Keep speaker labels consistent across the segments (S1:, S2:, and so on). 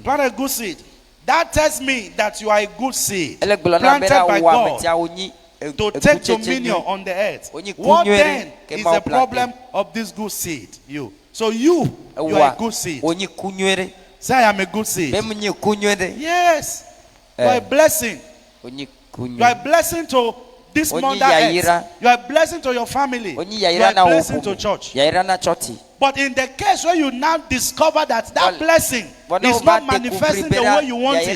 S1: Plant a good seed. That tells me that you are a good seed planted by God to take dominion on the earth. What then is the problem of this good seed? You. So you are a good seed. Say, I am a good seed. Yes. You are a blessing. You are a blessing to this mother earth. You are a blessing to your family. You are a blessing to church. But in the case where you now discover that blessing is not manifesting the way you want it,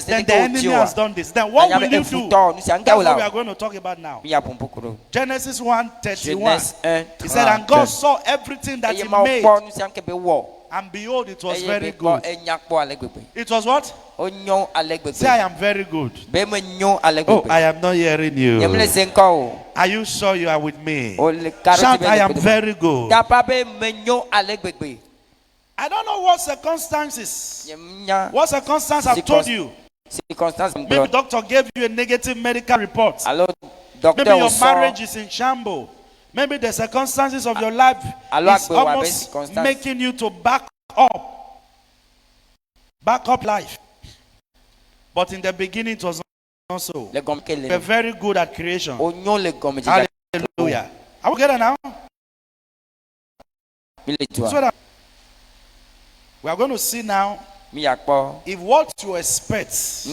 S1: then the enemy has done this. Then what will you do? That's what we are going to talk about now. Genesis 1:31. He said, and God saw everything that he made, and behold, it was very good. It was what? Say, I am very good. Oh, I am not hearing you. Are you sure you are with me? Shout, I am very good. I don't know what circumstances. What circumstance have told you? Maybe doctor gave you a negative medical report. Maybe your marriage is in shambles. Maybe the circumstances of your life is almost making you to back up life. But in the beginning it was not so. We're very good at creation. Hallelujah. Are we together now? So that we are going to see now if what you expect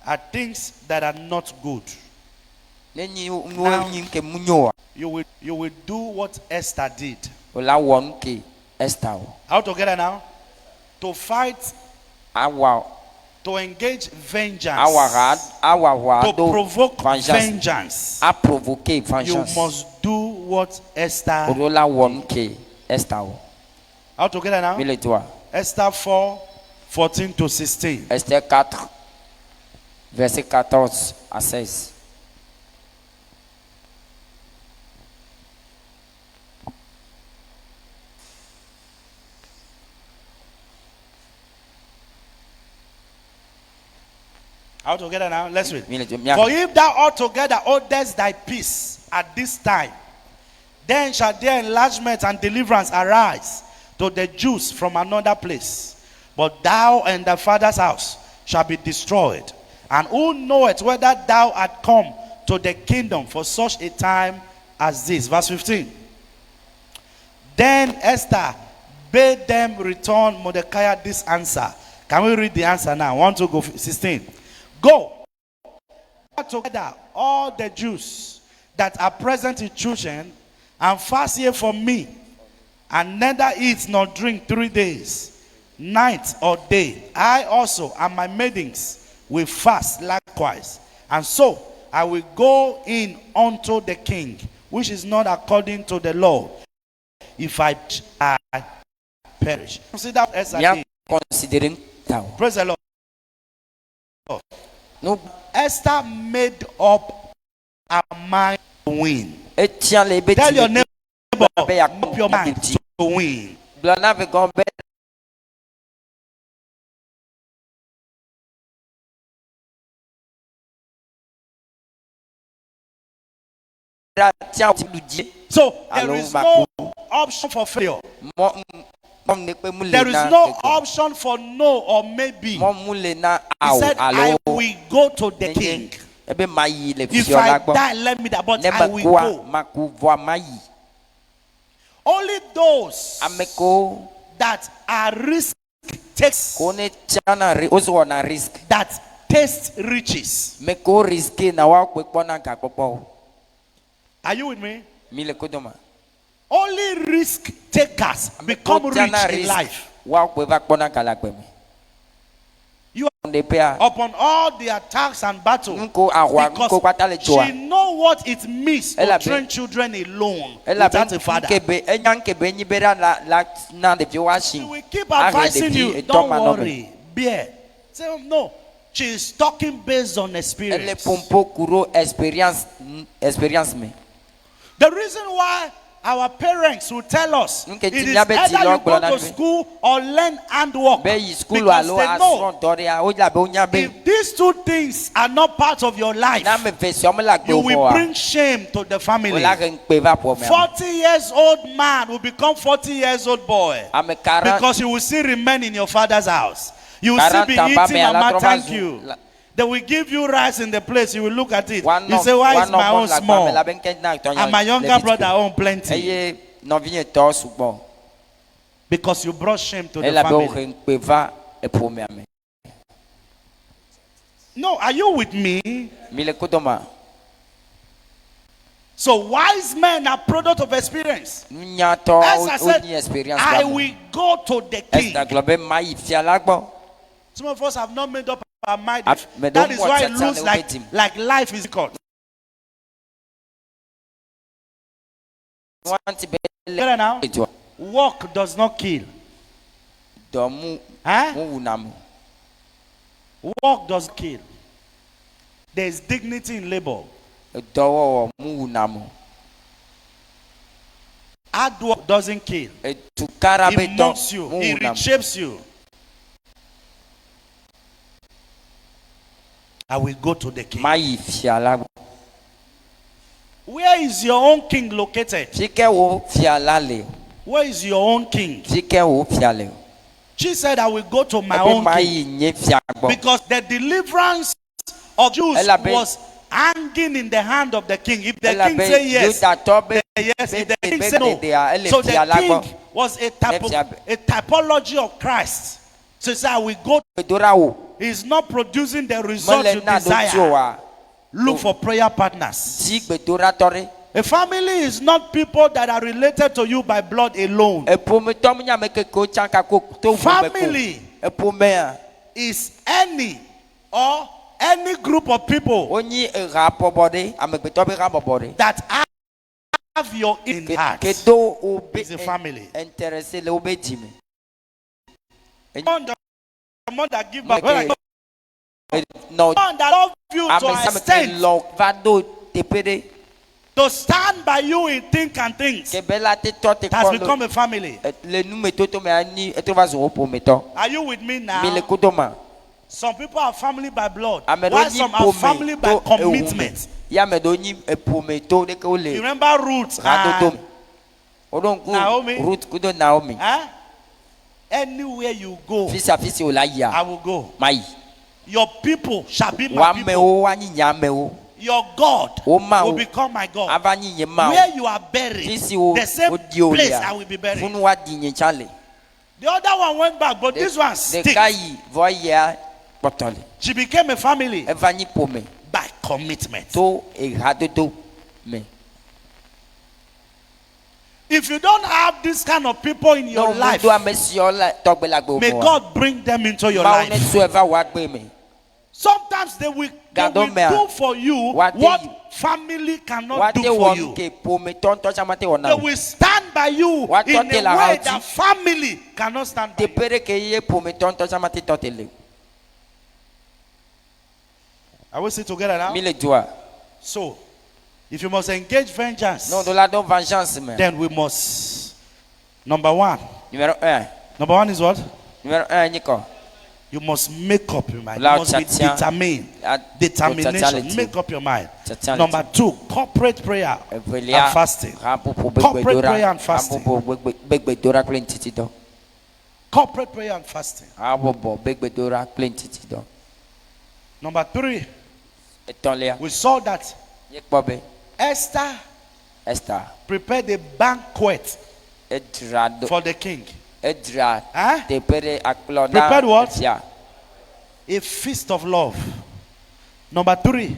S1: are things that are not good. Now, you will do what Esther did. Are we together now? To fight, to engage vengeance, to provoke vengeance. You must do what Esther did. Are we together now? Esther 4:14-16.
S2: Esther 4, verset 14 à 16.
S1: Out together now, let's read. For if thou altogether oddest thy peace at this time, then shall their enlargement and deliverance arise to the Jews from another place. But thou and thy father's house shall be destroyed. And who knoweth whether thou art come to the kingdom for such a time as this? Verse 15. Then Esther bade them return Mordecai this answer. Can we read the answer now? 1 to go 16. Go together all the Jews that are present in Shushan, and fast ye for me, and neither eat nor drink 3 days, night or day. I also and my maidens will fast likewise. And so I will go in unto the king, which is not according to the law, if I perish. Consider as I did. Praise the Lord. No, Esther made up her mind to win. Tell your neighbor, make up your mind to win. So there is no option for failure. There is no option for no or maybe. He said, I will go to the king. If I die, let me die, but I will go. Only those that are risk takes, that taste riches. Are you with me? Only risk takers become rich in life. You are upon all the attacks and battles, because she know what it means to train children alone without a father. She will keep advising you, don't worry, bear. Say, no, she is talking based on experience. The reason why Our parents will tell us
S2: Nke
S1: it is
S2: timia be
S1: either
S2: ti lo
S1: you go
S2: gbolo
S1: to
S2: na
S1: school or learn handwork.
S2: be yi school
S1: Because
S2: alo
S1: they know
S2: aso doria o la be onya be
S1: if these two things are not part of your life,
S2: na me fe so mo la gbe
S1: you
S2: o
S1: will bring shame to the
S2: o
S1: family.
S2: la ke pe va po me
S1: 40 years old man will become 40 years old boy
S2: ame 40
S1: because you will still remain in your father's house. You will still be
S2: 40 ans
S1: eating,
S2: ba me
S1: mama,
S2: ala
S1: thank
S2: trova
S1: you.
S2: zu.
S1: They will give you rice in the place. You will look at it.
S2: One
S1: You say, why is my own small?
S2: la ben ken na to
S1: And my younger brother own plenty.
S2: eye no vi to sugbon
S1: Because you brought shame to
S2: e
S1: the
S2: la be o
S1: family.
S2: ke pe va e po me ame
S1: No, are you with me?
S2: mi le kodoma
S1: So wise men are product of experience.
S2: nya to
S1: As I
S2: o ni
S1: said,
S2: experience
S1: I
S2: ba
S1: will go to the king.
S2: esta globe mai fi alagbo
S1: Some of us have not made up our mind.
S2: Me
S1: That
S2: don't
S1: is
S2: want
S1: why
S2: to
S1: it looks
S2: tell him.
S1: like life is difficult.
S2: want be
S1: Get it now?
S2: le
S1: Work does not kill.
S2: do mu
S1: Huh?
S2: mu unamu
S1: Work does kill. There is dignity in labor.
S2: do mu unamu
S1: Hard work doesn't kill.
S2: tu karabe
S1: It
S2: do
S1: molds you.
S2: mu
S1: It
S2: unamu
S1: reshapes you. I will go to the king.
S2: mai fi alagbo
S1: Where is your own king located?
S2: fike wo fi alale
S1: Where is your own king?
S2: fike wo fi ale
S1: She said, I will go to my
S2: ebe
S1: own king.
S2: mai nye fi agbo
S1: Because the deliverance of Jews
S2: Ela be-
S1: was hanging in the hand of the king. If the
S2: ela
S1: king
S2: be
S1: say yes,
S2: yuda to be
S1: yes. If the
S2: be-
S1: king
S2: be-
S1: say no.
S2: be- ele
S1: So
S2: fi
S1: the
S2: alagbo.
S1: king was a
S2: Left
S1: a typology of Christ. So he said, I will go.
S2: dora wo
S1: He's not producing the result you
S2: mele na do ti o
S1: desire.
S2: wa
S1: Look for prayer partners.
S2: ti gbedora tore
S1: A family is not people that are related to you by blood alone.
S2: epo me to mu nya me ke ko chanka ko to wu me ko
S1: Family
S2: epo me a
S1: is any or any group of people
S2: onyi ra pobode amegbeto be ra pobode
S1: that have your in heart.
S2: ke do o be
S1: It's a family.
S2: intéressé le o be jimi
S1: The mother give back.
S2: Okay. no
S1: One that love you to
S2: amesa me ke
S1: extent
S2: lo va do tepede
S1: to stand by you in think and things.
S2: ke bela te to te
S1: It has
S2: ko
S1: become a family.
S2: le nu me to me ani e to va zo po me to
S1: Are you with me now?
S2: mi le kodoma
S1: Some people are family by blood,
S2: ame do
S1: while
S2: ni
S1: some
S2: po
S1: are family
S2: me
S1: by
S2: to
S1: commitment.
S2: ya me do ni epo me to de ke o
S1: You
S2: le
S1: remember Ruth
S2: ra do
S1: and
S2: to odon ku
S1: Naomi?
S2: root kudo Naomi
S1: huh? Anywhere you go,
S2: fisi o la ya
S1: I will go.
S2: mai
S1: Your people shall be my
S2: wa me
S1: people.
S2: o wa nyinya me o
S1: Your God
S2: O ma
S1: will
S2: o.
S1: become my God.
S2: ava nyinye ma
S1: Where
S2: o
S1: you are buried,
S2: fisi o
S1: the same
S2: o di o
S1: place
S2: ya
S1: I will be buried.
S2: funu wa di nye chale
S1: The other one went back, but this one
S2: de
S1: stick.
S2: kai vo ya potole
S1: She became a family
S2: eva nyi po me
S1: by commitment.
S2: to e ha do me
S1: If you don't have this kind of people in your
S2: no mo
S1: life,
S2: do amesi o la to gbe la gbe
S1: may
S2: mo
S1: God bring them into your
S2: ma o ne
S1: life.
S2: so eva wa gbe me
S1: Sometimes they will
S2: Gado mea.
S1: do for you
S2: What
S1: what
S2: they-
S1: family cannot
S2: wa
S1: do
S2: te
S1: for
S2: won
S1: you.
S2: ke po me ton to chama te
S1: They
S2: wona
S1: will stand by you
S2: What
S1: in a
S2: don't they allow
S1: way
S2: you?
S1: that family cannot stand by
S2: te
S1: you.
S2: pere ke ye po me ton to chama te to te le
S1: Are we still together now?
S2: mi le joa
S1: So, if you must engage vengeance,
S2: non do la don vengeance me
S1: then we must. Number one.
S2: numéro 1
S1: Number one is what?
S2: numéro 1 ni ko
S1: You must make up your mind. You
S2: Loud
S1: must be
S2: chatia.
S1: determined.
S2: A-
S1: Determination.
S2: totality.
S1: Make up your mind.
S2: Totality.
S1: Number two, corporate prayer and fasting. Corporate prayer and fasting.
S2: begbedora plenty ti do
S1: Corporate prayer and fasting.
S2: abobo begbedora plenty ti do
S1: Number three,
S2: eton le
S1: we saw that
S2: ye po be
S1: Esther
S2: Esther
S1: prepared a banquet
S2: edra do
S1: for the king.
S2: edra
S1: Huh?
S2: te pere akplo na
S1: Prepared what?
S2: ya
S1: A feast of love. Number three,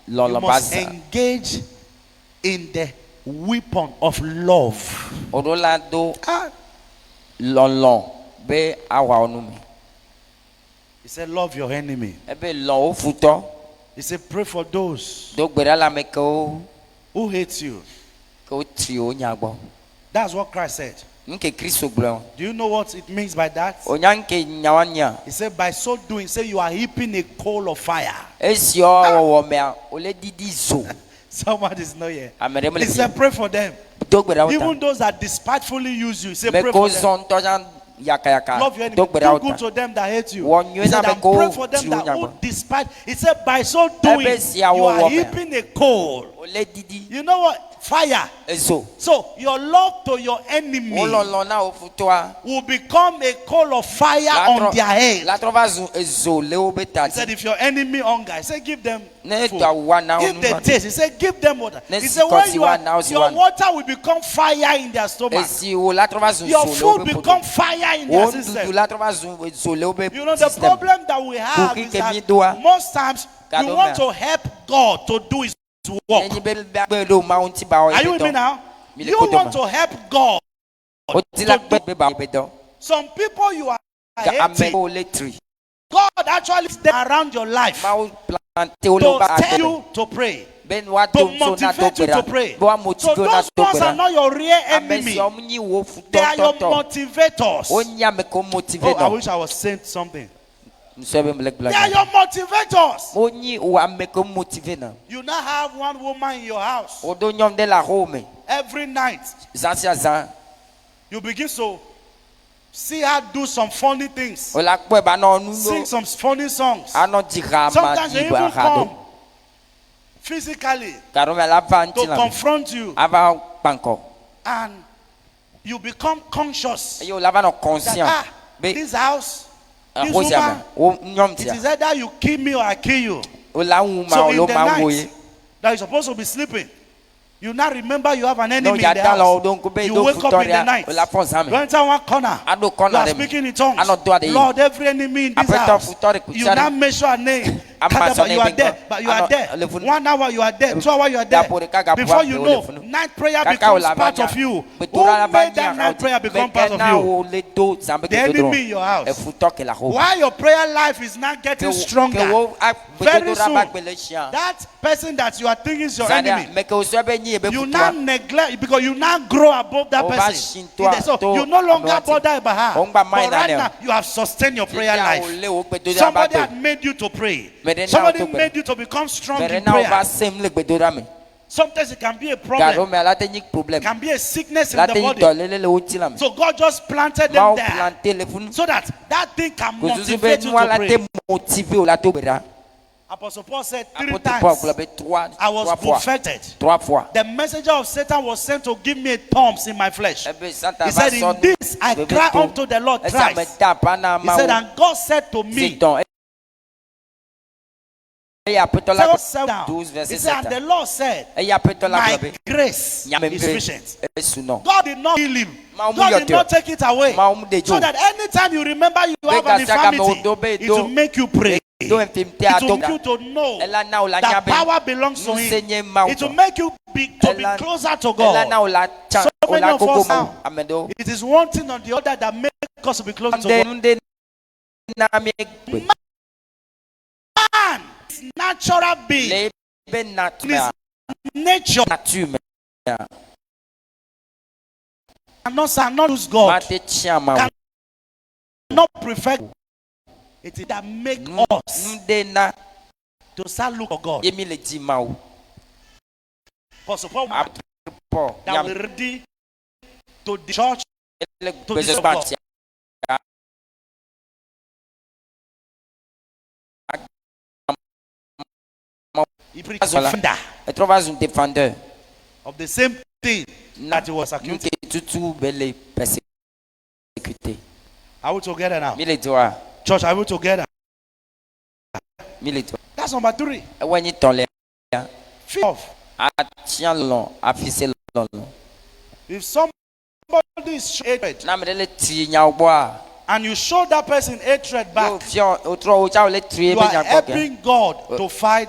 S2: lo
S1: you
S2: lo
S1: must
S2: baza
S1: engage in the weapon of love.
S2: odola do
S1: Ah,
S2: lon be awa onu mi
S1: he said, love your enemy.
S2: ebe lon o futo
S1: He said, pray for those
S2: do gbera la me ko
S1: who hate you.
S2: tri o nyagbo
S1: That's what Christ said.
S2: nke Kristo gblɔ
S1: Do you know what it means by that?
S2: onya nke nyawanya
S1: He said, by so doing, say you are heaping a coal of fire.
S2: esi ɔwɔwɔ mea ole didi zo
S1: Someone is not here.
S2: Ame ɖe
S1: He
S2: mele
S1: said, pray for them.
S2: do gbe ɖa wo ta.
S1: Even those that despitefully use you, he said,
S2: Me
S1: pray
S2: ko
S1: for them.
S2: zɔn tɔjan yaka
S1: Love your enemy.
S2: do gbe ɖa
S1: Do
S2: wo
S1: good
S2: ta.
S1: to them that hate you.
S2: Wɔ
S1: He
S2: nyuie
S1: said,
S2: na me
S1: and
S2: ko
S1: pray for them
S2: ti wo
S1: that
S2: nya
S1: who
S2: gbɔ.
S1: despite. He said, by so doing,
S2: Ebe sia
S1: you
S2: wo
S1: are
S2: wɔ me.
S1: heaping a coal.
S2: Ole didi
S1: You know what? Fire.
S2: ezo.
S1: So your love to your enemy
S2: Wo lɔlɔ na wo futoa.
S1: will become a coal of fire on their head.
S2: La trɔ va zu ezo le wo be ta
S1: He said,
S2: di.
S1: if your enemy hunger, he said, give them
S2: Ne
S1: food.
S2: do awu na wo
S1: Give
S2: nu
S1: them
S2: ma.
S1: taste. He said, give them water.
S2: Ne
S1: He
S2: si
S1: said, when
S2: kɔsi
S1: you
S2: wa
S1: are,
S2: na wo si
S1: your
S2: wa.
S1: water will become fire in their stomach.
S2: Esi wo la trɔ va zu
S1: Your
S2: zo le
S1: food
S2: wo be
S1: become
S2: poto.
S1: fire in their
S2: Wo
S1: system.
S2: dudu la trɔ va zu ezo le wo be
S1: You know, the
S2: system.
S1: problem that we have
S2: Kuki
S1: is
S2: ke mi
S1: that
S2: doa.
S1: most times you
S2: Kado
S1: want
S2: mea.
S1: to help God to do his work.
S2: Enyi be gbe do ma wo ti ba wo
S1: Are you
S2: be
S1: with me
S2: dɔ.
S1: now?
S2: Mi le
S1: You
S2: koto
S1: want
S2: ma.
S1: to help God.
S2: O ti la gbe be ba wo be dɔ.
S1: Some people you are
S2: Ka ame
S1: hating,
S2: wo le tri.
S1: God actually is there around your life
S2: Ma wo plante wo le
S1: to
S2: wo ba
S1: tell
S2: ado.
S1: you to pray,
S2: Ben wa
S1: to
S2: do so na do
S1: motivate you
S2: gbe da.
S1: to pray.
S2: Bo wa
S1: So
S2: motive na
S1: those
S2: do
S1: ones
S2: gbe
S1: are
S2: da.
S1: not your real
S2: Ame
S1: enemy.
S2: si ɔmu nyi wo fu
S1: They are your
S2: tɔtɔtɔ.
S1: motivators.
S2: O nya me ko motive
S1: Oh, I
S2: no.
S1: wish I was saying something.
S2: Nsɔ be mele
S1: They are
S2: gbla.
S1: your motivators.
S2: O nyi o ame ko motive na.
S1: You now have one woman in your house.
S2: O do nyɔm de la ho me.
S1: Every night,
S2: Zan sia zan.
S1: you begin to see her do some funny things,
S2: O la kpɔ ba na ɔnu
S1: sing
S2: lo.
S1: some funny songs.
S2: Anɔ di ha ma
S1: Sometimes they
S2: di ba
S1: even
S2: ha
S1: come
S2: do.
S1: physically
S2: Karo me la va
S1: to
S2: nti la.
S1: confront you,
S2: Ava kpankɔ.
S1: and you become conscious
S2: Eye o la va nɔ
S1: that
S2: conscient. Be
S1: this house, this
S2: o sia me.
S1: woman,
S2: O nyɔm
S1: it
S2: tia.
S1: is either you kill me or I kill you.
S2: O la ŋu ma
S1: So
S2: o
S1: in
S2: lo
S1: the
S2: ma wo ye.
S1: night that you're supposed to be sleeping, you now remember you have an enemy
S2: No
S1: in
S2: ya
S1: the
S2: da la o
S1: house.
S2: don ko be
S1: You
S2: do
S1: wake up in the
S2: futoria.
S1: night.
S2: O la fɔ zan
S1: You
S2: me.
S1: enter one corner.
S2: Ado
S1: You
S2: kɔna
S1: are
S2: de
S1: speaking
S2: me.
S1: in tongues.
S2: Ano do ade yi.
S1: Lord, every enemy in this
S2: Apɛtɔ
S1: house.
S2: futɔ de
S1: You
S2: kutsari.
S1: now measure a name.
S2: Ama
S1: Kadaba,
S2: sɔ ne
S1: you are
S2: bi
S1: there,
S2: nkɔ.
S1: but you are
S2: Ano
S1: there.
S2: elefun.
S1: 1 hour you are there, 2 hours you are there.
S2: Gapo de ka gapo
S1: Before
S2: a
S1: you
S2: pe
S1: know,
S2: elefun.
S1: night prayer
S2: Kaka
S1: becomes
S2: o la
S1: part
S2: va
S1: of
S2: nya.
S1: you. Who
S2: Betora la va
S1: made that
S2: nya
S1: night prayer become part of
S2: na
S1: you?
S2: o le do zambe
S1: The
S2: ke do
S1: enemy in your house.
S2: E futɔ ke la ho.
S1: While your prayer life is not getting stronger, very soon, that person that you are thinking is your enemy,
S2: Me ke o so be nyi e be
S1: you now
S2: futɔ.
S1: neglect because you now grow above that
S2: Over
S1: person.
S2: shintoa,
S1: So
S2: to
S1: you no longer
S2: anointing.
S1: bother about her.
S2: Ongba
S1: But
S2: mind
S1: right
S2: na
S1: now, you have sustained your prayer
S2: O
S1: life.
S2: le o gbe do da ba
S1: Somebody
S2: do.
S1: had made you to pray.
S2: Me de na
S1: Somebody
S2: o to
S1: made you to become strong
S2: Mere
S1: in
S2: na o va
S1: prayer.
S2: sem le gbe do da me.
S1: Sometimes it can be a
S2: Garo
S1: problem.
S2: me ala te nyi problem.
S1: It can be a sickness in
S2: La
S1: the
S2: te nyi
S1: body.
S2: dɔ le o ti la me.
S1: So God just planted
S2: Ma
S1: them
S2: o
S1: there
S2: planter le funu.
S1: so that that thing can
S2: Ko susu be
S1: motivate you
S2: nu
S1: to
S2: ala te
S1: pray.
S2: motive o la to gbe da.
S1: Apostle Paul said 3
S2: Apôtre Paul
S1: times
S2: be 3
S1: I was
S2: fois.
S1: buffeted.
S2: 3 fois.
S1: The messenger of Satan was sent to give me a thorns in my flesh.
S2: Ebe Santa
S1: He
S2: va
S1: said,
S2: sɔ
S1: in this I
S2: bebe
S1: cry
S2: to.
S1: unto the Lord
S2: Esa me
S1: thrice.
S2: da pa na
S1: He
S2: ma
S1: said,
S2: o.
S1: and God said to me,
S2: Satan. E apôtre la
S1: Settle yourself down.
S2: 12
S1: He
S2: verset
S1: said, and
S2: 7.
S1: the Lord said,
S2: E apôtre la
S1: my
S2: globe.
S1: grace
S2: Nyame
S1: is
S2: mbe.
S1: sufficient.
S2: Esu no.
S1: God did not heal him.
S2: Ma umu
S1: God did
S2: yote.
S1: not take it away.
S2: Ma umu de
S1: So
S2: jo.
S1: that anytime you remember you have an
S2: Bega saga me
S1: infirmity,
S2: odo be
S1: it
S2: do.
S1: will make you pray.
S2: Do infimte
S1: It will
S2: ato.
S1: make you to know
S2: Ela na o la
S1: that
S2: nyabe.
S1: power belongs to
S2: Nu
S1: him.
S2: senye ma
S1: It will
S2: uto.
S1: make you be
S2: Ela-
S1: closer to
S2: Ela na
S1: God.
S2: o la chan.
S1: So
S2: O
S1: many
S2: la
S1: of
S2: gogo
S1: us
S2: ma.
S1: now,
S2: Amedo.
S1: it is one thing or the other that makes us to be closer to God.
S2: Nde na mi gbe.
S1: Man, it's natural being.
S2: Le be nat
S1: It is nature
S2: nature me.
S1: cannot lose
S2: Ma
S1: God.
S2: te tia ma.
S1: Can- Not perfect. It is that make us
S2: Nde na
S1: to start look for God.
S2: yemi le di ma o.
S1: Apostle Paul
S2: Apôtre Paul.
S1: that
S2: Nyame
S1: we're ready to the church.
S2: le
S1: to
S2: gbe
S1: this
S2: so
S1: God.
S2: ba tia.
S1: He preached as a
S2: Voilà.
S1: defender
S2: E trouve un défendeur.
S1: of the same thing that he was
S2: Nous
S1: accused.
S2: qui tout belle persécuté.
S1: Are we together now?
S2: Mille doigts.
S1: Church, are we together?
S2: Mille doigts.
S1: That's number 3.
S2: E wani tole.
S1: Fear of.
S2: A tien long, a fissé long.
S1: If somebody is hatred
S2: Na me le ti nya boa.
S1: and you show that person hatred
S2: Yo
S1: back,
S2: fion o tro o cha o le tri
S1: you
S2: be
S1: are
S2: nya boga.
S1: helping God to fight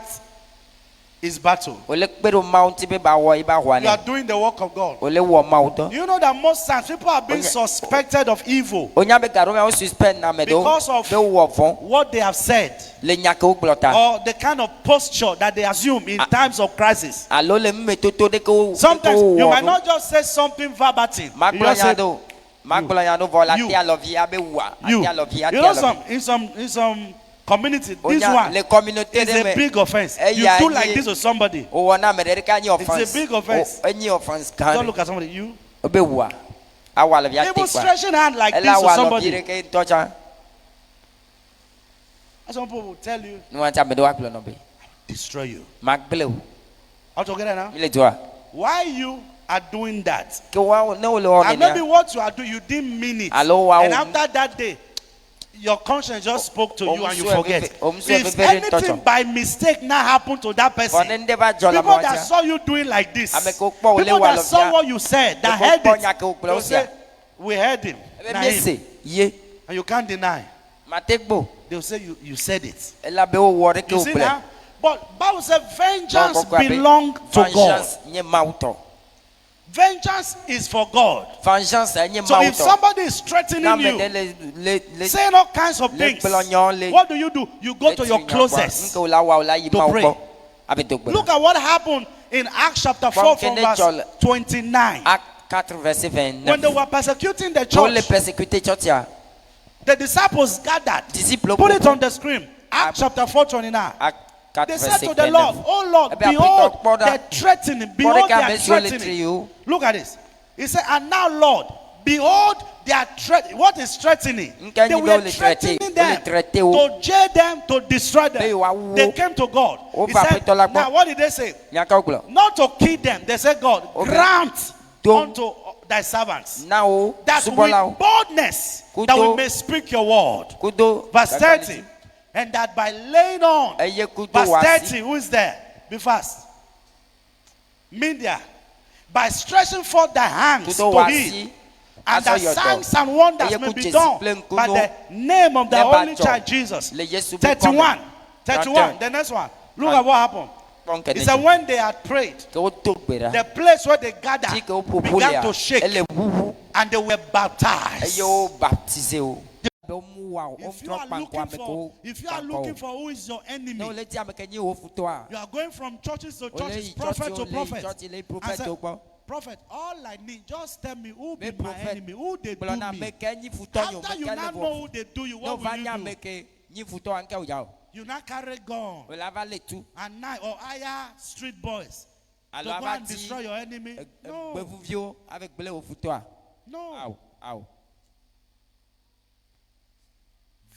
S1: his battle.
S2: O le pe do mount be ba wo I ba wa
S1: You are
S2: ni.
S1: doing the work of God.
S2: O le wo mount.
S1: You know that most times people are being
S2: Okay.
S1: suspected of evil,
S2: O nya be garo me o suspend na me do.
S1: Because of-
S2: Be wo fon.
S1: what they have said,
S2: Le nya ke o glota.
S1: or the kind of posture that they assume in times of crisis.
S2: Alo le me toto de ko.
S1: Sometimes you might not just say something verbatim. You
S2: Magbola
S1: just say,
S2: ya do. Magbola ya do vola
S1: You.
S2: te alovi abe wa.
S1: you.
S2: Te alovi
S1: You
S2: te
S1: know
S2: alovi.
S1: in some community, this one
S2: les communautés
S1: is a big offense. You do like this to somebody. It's a big offense. Don't look at somebody. You even stretching hand like this to somebody. Some people will tell you, destroy you. All together now? Why you are doing that? And maybe what you are doing, you didn't mean it. And after that day, your conscience just spoke to you and you forget. If anything by mistake now happened to that person, people that saw you doing like this, people that saw what you said, that heard it, they'll say, we heard him. And you can't deny. They'll say you said it. You see now? But Bible says vengeance belongs to God. Vengeance is for God. So if somebody is threatening you, saying all kinds of things, what do? You go to your closest to pray. Look at what happened in Acts chapter 4 from verse 29. When they were persecuting the church, the disciples gathered. Put it on the screen. Acts chapter 4, 29. They said to the Lord, oh Lord, behold, they're threatening. Behold, they're threatening you. Look at this. He said, and now, Lord, behold, they are threatening. What is threatening? They were threatening them to jail them, to destroy them. They came to God. He said, now what did they say? Not to kill them. They said, God, grant unto thy servants that with boldness that we may speak your word. Verse 30. And that by laying on, verse 30, who is there? Be fast. Media. By stretching forth thy hands to heal, and the signs and wonders may be done by the name of the Holy Child Jesus. 31. The next one. Look at what happened. He said when they had prayed, the place where they gathered began to shake, and they were baptized. If you are looking for who is your enemy, you are going from churches to churches, prophet to prophet, and say, prophet, all I need, just tell me who be my enemy, who they do me. After you now know who they do you, what will you do? You now carry gun and night or hire street boys to go and destroy your enemy. No.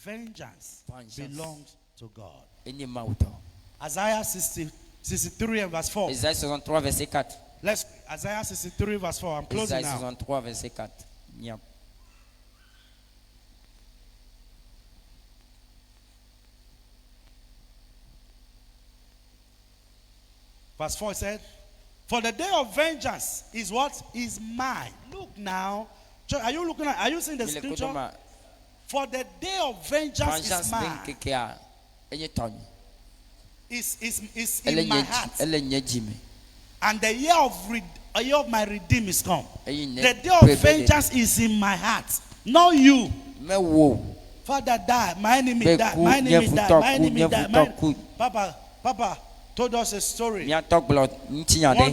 S1: Vengeance belongs to God. Isaiah 63 and verse 4. Let's Isaiah 63 verse 4. I'm closing now. Verse 4 said, for the day of vengeance is what? Is mine. Look now. Are you looking at, are you seeing the scripture? For the day of vengeance is mine. Is in my heart. And the year of my redeem is come. The day of vengeance is in my heart. Not you. Father die. My enemy die. My enemy die. My enemy die. Papa told us a story. One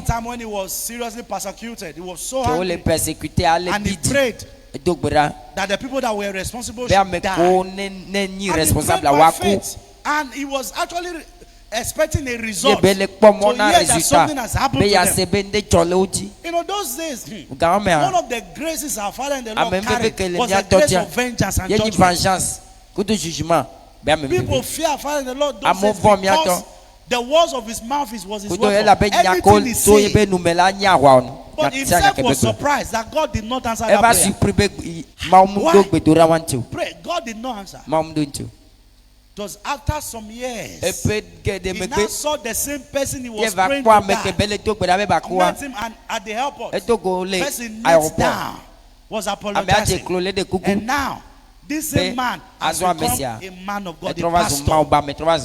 S1: time when he was seriously persecuted, he was so angry. And he prayed that the people that were responsible should die. And he prayed by faith. And he was actually expecting a result to hear that something has happened to them. You know, those days, one of the graces our Father in the Lord carried was the grace of vengeance and judgment. People fear our Father in the Lord those days because the words of his mouth was his word. Anything he said. But himself was surprised that God did not answer that prayer. Why? Pray. God did not answer. It was after some years. He now saw the same person he was praying to die. Met him and at the airport. Person knelt down. Was apologizing. And now, this same man has become a man of God, a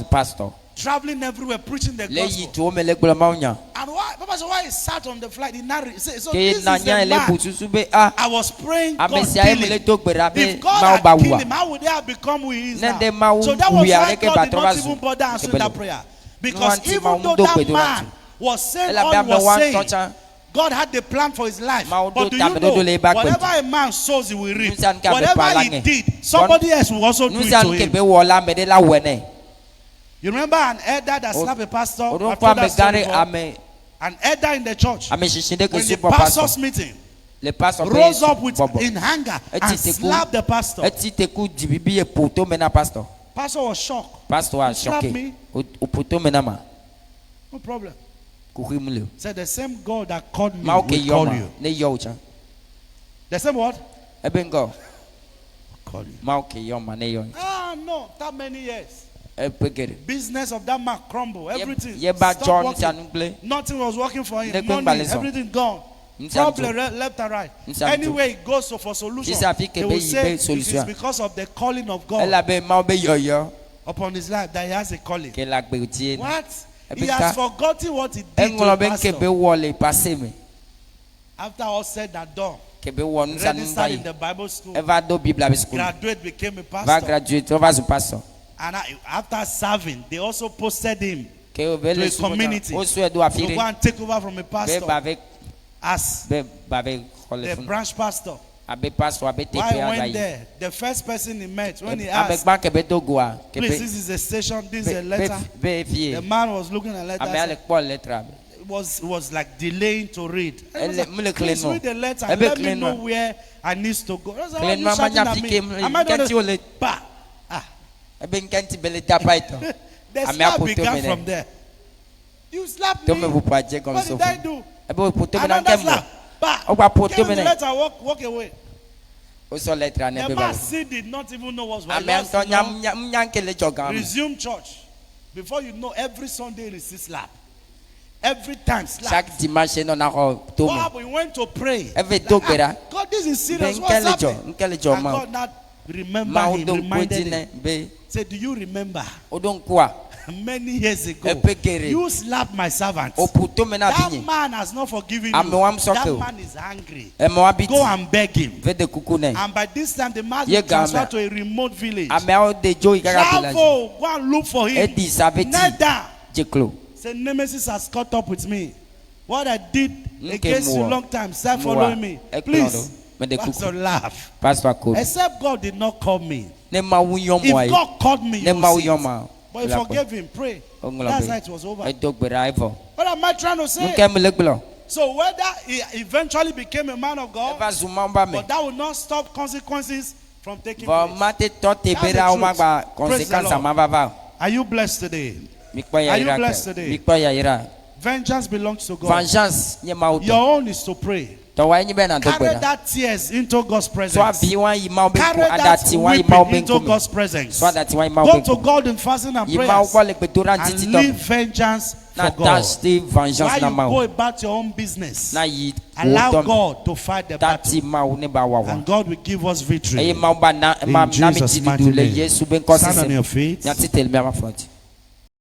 S1: pastor. Traveling everywhere, preaching the gospel. And why? Papa said, why he sat on the flight? He now so this is the man I was praying God kill him. If God had killed him, how would he have become who he is now? So that was why God did not even bother answering that prayer. Because even though that man was saying all he was saying, God had the plan for his life.
S2: Mau
S1: But
S2: do
S1: do
S2: tam
S1: you
S2: do
S1: know,
S2: le ba kwe.
S1: whatever a man sows, he will reap.
S2: Nusan ka be
S1: Whatever he
S2: palange.
S1: did, somebody else will also do it to
S2: Nusan ke
S1: him.
S2: be wola me de la wene.
S1: You remember an elder that slapped a pastor?
S2: O
S1: I've
S2: don
S1: told
S2: kwa
S1: that
S2: me
S1: story
S2: gare
S1: before.
S2: ame
S1: An elder in the church,
S2: ame shishinde ke
S1: when the
S2: super
S1: pastor's
S2: pastor.
S1: meeting,
S2: Le pastor
S1: rose up with
S2: bobo.
S1: in anger and
S2: Eti te ku-
S1: slapped the pastor.
S2: Eti te ku dibibi e poto me na pastor.
S1: Pastor was shocked.
S2: Pastor a
S1: Slap
S2: choqué.
S1: me.
S2: O poto me na ma.
S1: No problem.
S2: Kuhi mule.
S1: Said the same God that called me
S2: Ma ke
S1: will call
S2: yoma.
S1: you.
S2: Ne yo cha.
S1: The same what?
S2: Ebe ngo.
S1: Call you.
S2: Ma ke yoma ne yo.
S1: Ah no, that many years.
S2: Ebe gere.
S1: Business of that man crumble. Everything.
S2: Ye ba
S1: stopped
S2: John
S1: working.
S2: chanungle.
S1: Nothing was working for him.
S2: Nekwe
S1: Money,
S2: mbaleso.
S1: everything gone.
S2: Nsanzo.
S1: Problem left and right.
S2: Nsanzo.
S1: Anyway, he goes for solution.
S2: Sisa fi
S1: They
S2: kebe
S1: will
S2: yi
S1: say
S2: be
S1: it is
S2: solution.
S1: because of the calling of God
S2: Ela be ma be yo yo.
S1: upon his life that he has a calling.
S2: Ke la gbe tie.
S1: What? He
S2: Ebika-
S1: has forgotten what he did to
S2: Englo
S1: the
S2: ben ke be
S1: pastor.
S2: wole passe me.
S1: After all said and done,
S2: Ke be won
S1: registered in
S2: sanunga.
S1: the Bible school,
S2: Eva do Bible abi school.
S1: graduate, became a
S2: Va
S1: pastor.
S2: graduate, va zu pastor.
S1: And after serving, they also posted him
S2: Ke o be
S1: to
S2: le
S1: a community
S2: O so e do
S1: to
S2: afire.
S1: go and take over from a
S2: Be
S1: pastor
S2: ba ve
S1: as
S2: be ba ve
S1: the
S2: kole fun.
S1: branch pastor.
S2: Abe pastor abe te
S1: While
S2: pe
S1: he went
S2: agayi.
S1: there, the first person he met, when he
S2: Abe
S1: asked,
S2: gba ke be do go a. Ke
S1: please,
S2: be
S1: this is a station, this is a letter.
S2: be fie.
S1: The man was looking at the
S2: Ame
S1: letter.
S2: ale kpo letra.
S1: It was like delaying to read. I was
S2: Ele-
S1: like,
S2: mule
S1: please
S2: clean
S1: read the letter
S2: no.
S1: and
S2: Ebe
S1: let me
S2: clean
S1: know
S2: no.
S1: where I need to go. I was like, why are
S2: Clean
S1: you
S2: mama
S1: shouting
S2: nya
S1: at
S2: fi
S1: me?
S2: ke
S1: Am I
S2: kenti
S1: going
S2: ole.
S1: to... Bah! Ah.
S2: Ebe nkenti bele tapa ito.
S1: The
S2: Ame
S1: slap
S2: apoto
S1: began
S2: me ne.
S1: from there. You slapped
S2: To
S1: me.
S2: me bu pa je comme
S1: What
S2: so.
S1: did I do?
S2: Ebe o poto me na
S1: Another
S2: kembo.
S1: slap. Bah!
S2: O gba poto
S1: Came
S2: me
S1: in the
S2: ne.
S1: letter, walk away.
S2: O so letra ne
S1: The
S2: be
S1: man
S2: ba.
S1: still did not even know what's
S2: Ame
S1: going
S2: anto nyam ke le jogan.
S1: Resume church. Before you know, every Sunday he receives slap. Every time slap.
S2: Chaque dimanche no na ho to
S1: What
S2: me.
S1: happened? We went to pray.
S2: Every dog better.
S1: God, this is serious.
S2: Ben
S1: What's
S2: nkele jo,
S1: happening?
S2: nkele jo
S1: And
S2: ma.
S1: God now remember
S2: Ma o
S1: him,
S2: do
S1: reminded
S2: ne
S1: him.
S2: be.
S1: Say, do you remember
S2: O don kwa.
S1: many years ago
S2: Epekere.
S1: you slapped my servant?
S2: O poto me na
S1: That
S2: binye.
S1: man has not forgiven
S2: Ame
S1: you.
S2: wam soke
S1: That
S2: o.
S1: man is angry.
S2: E mo abiti.
S1: Go and beg him.
S2: Ve de kuku ne.
S1: And by this time, the man
S2: Ye
S1: will transfer
S2: game.
S1: to a remote village.
S2: Ame o de jo igaga village.
S1: Travel, go and look for him.
S2: Edi sabeti.
S1: Neither.
S2: Jeklo.
S1: Say, Nemesis has caught up with me. What I did
S2: Nke
S1: against you
S2: mua.
S1: long time, start
S2: Mua.
S1: following me.
S2: Eklodo.
S1: Please.
S2: Me de
S1: Pastor
S2: kuku.
S1: laugh.
S2: Pastor ko.
S1: Except God did not call me.
S2: Ne ma wuyon mo
S1: If
S2: ai.
S1: God called me,
S2: Ne
S1: you
S2: ma
S1: will see
S2: wuyon
S1: it.
S2: ma.
S1: But he forgave him. Pray.
S2: Ongolo
S1: That's
S2: be.
S1: how it was over.
S2: E dog bera evo.
S1: What am I trying to say?
S2: Nke me legblo.
S1: So whether he eventually became a man of God,
S2: Eva zuma ba me.
S1: but that will not stop consequences from taking
S2: Vo
S1: place.
S2: mate to te
S1: That's the
S2: bera o ma
S1: truth.
S2: gba
S1: Praise the
S2: consequence
S1: Lord.
S2: ma ba ba.
S1: Are you blessed today?
S2: Mi kpo ya
S1: Are you
S2: ira.
S1: blessed today?
S2: Mi kpo ya ira.
S1: Vengeance belongs to God.
S2: Vengeance nye ma
S1: Your
S2: uto.
S1: own is to pray.
S2: To wa nyi be na dog
S1: Carry
S2: bera.
S1: that tears into God's
S2: So
S1: presence.
S2: abi wan yi ma o be
S1: Carry
S2: ku
S1: that
S2: adati wan yi ma o be
S1: weeping into
S2: ku.
S1: God's presence.
S2: So adati wan yi ma o
S1: Go
S2: be
S1: to
S2: ku.
S1: God in fasting and
S2: Yi ma o
S1: prayers
S2: kwa le petora
S1: and
S2: titi
S1: leave
S2: to.
S1: vengeance
S2: Na
S1: for God.
S2: dash the vengeance
S1: While
S2: na
S1: you
S2: ma
S1: go
S2: o.
S1: about your own business,
S2: Na yi
S1: allow
S2: wo to.
S1: God to fight the battle,
S2: Dati ma o ne ba wa wa.
S1: and God will give us victory.
S2: Eye ma o ba na ma
S1: In
S2: na mi
S1: Jesus'
S2: ti
S1: mighty
S2: du le
S1: name.
S2: Yesu ben ko
S1: Stand on
S2: sise.
S1: your feet.
S2: Nya ti tel mi ama front.